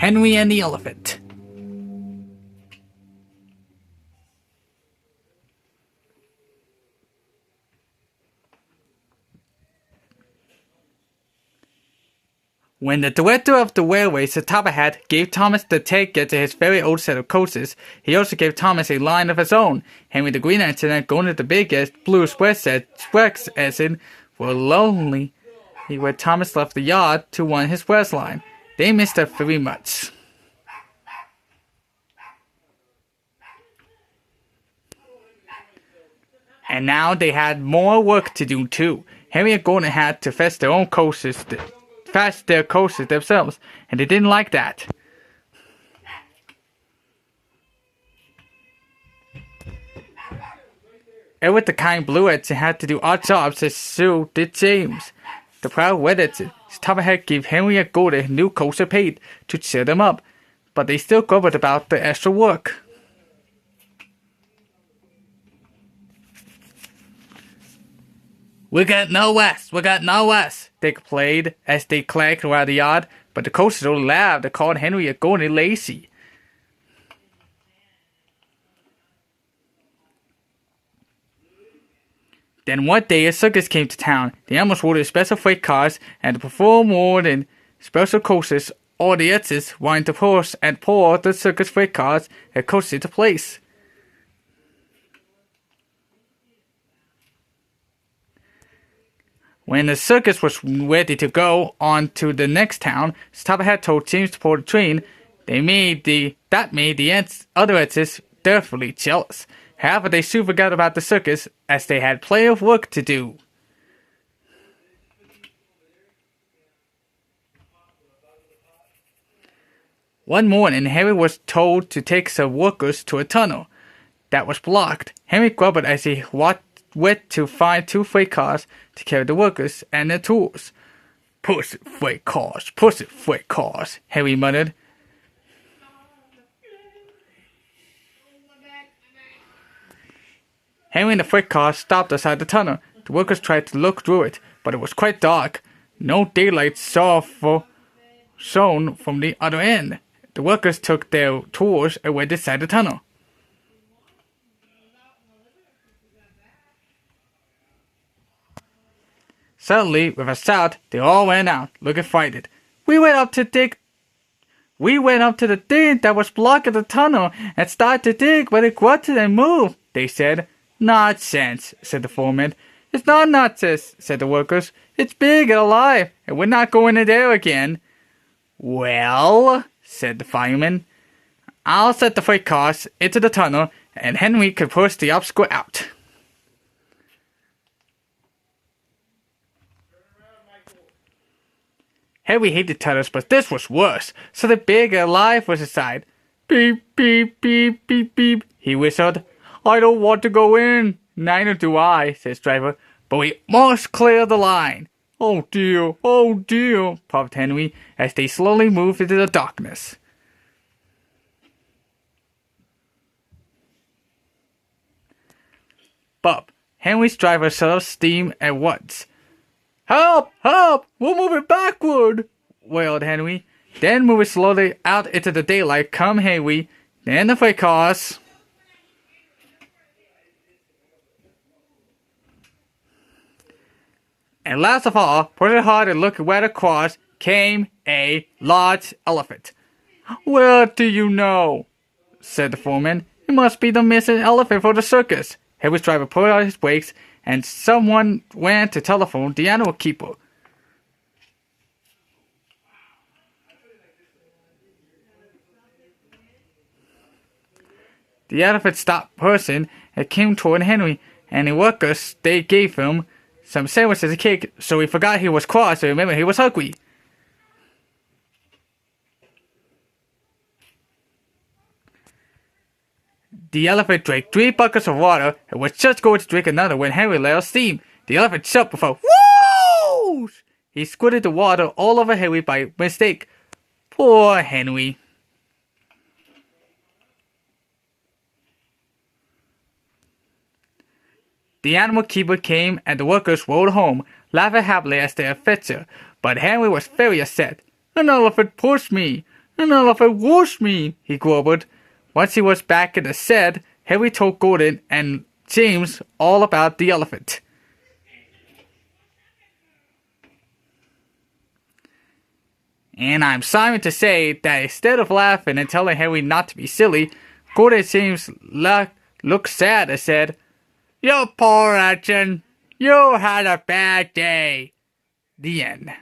Henry and the Elephant. When the director of the railways, the Copperhead, gave Thomas the ticket to his very old set of coaches, he also gave Thomas a line of his own. Henry the Green Lantern going to the biggest blue express exit were lonely where Thomas left the yard to run his express line. They missed her very much. And now they had more work to do too. Henry and Gordon had to fetch their own coaches. Fast their coaches themselves, and they didn't like that. Eric the kind Blue Edge had to do odd jobs, as so did James. The proud Red Edge, Copperhead gave Henry and Gordon new coats of paint to cheer them up, but they still grumbled about the extra work. We got no rest, they complained as they clanked around the yard, but the coaches only laughed and called Henry and Gordon lazy. Then one day a circus came to town. The animals ordered special freight cars and to perform more than special coaches. All the edges wanted to push and pull the circus freight cars and coaches into place. When the circus was ready to go on to the next town, Copperhead told James to pull the train. That made the other edges deathly jealous. However, they soon forgot about the circus as they had plenty of work to do. One morning, Henry was told to take some workers to a tunnel that was blocked. Henry grumbled as he went to find two freight cars to carry the workers and their tools. Push it, freight cars, Henry muttered. Henry and the freight car stopped outside the tunnel. The workers tried to look through it, but it was quite dark. No daylight shone from the other end. The workers took their tools and went inside the tunnel. Suddenly, with a shout, they all ran out, looking frightened. We went up to the thing that was blocking the tunnel and started to dig, but it grunted and moved, they said. Nonsense, said the foreman. It's not nonsense, said the workers. It's big and alive, and we're not going in there again. Well, said the fireman, I'll set the freight cars into the tunnel, and Henry could push the obstacle out. Henry hated tunnels, but this was worse. Something big and alive was inside. Beep, beep, beep, beep, beep, he whistled. I don't want to go in. Neither do I, said Striver, but we must clear the line. Oh dear, puffed Henry as they slowly moved into the darkness. But Henry's driver set up steam at once. Help! Help! We're moving backward! Wailed Henry. Then moving slowly out into the daylight come Henry, then the freight cars. And last of all, pushing hard and looking right across, came a large elephant. What do you know? Said the foreman. It must be the missing elephant for the circus. Henry's driver put out his brakes, and someone ran to telephone the animal keeper. The elephant stopped person and came toward Henry, and the workers, they gave him some sandwiches and cake, so he forgot he was cross and remembered he was hungry. The elephant drank 3 buckets of water and was just going to drink another when Henry let out steam. The elephant jumped with a whoosh! He squirted the water all over Henry by mistake. Poor Henry. The animal keeper came and the workers rode home, laughing happily as their adventure, but Henry was very upset. An elephant pushed me. An elephant washed me, he grumbled. Once he was back in the shed, Harry told Gordon and James all about the elephant. And I'm sorry to say that instead of laughing and telling Harry not to be silly, Gordon and James looked sad and said, "You poor urchin, you had a bad day." The end.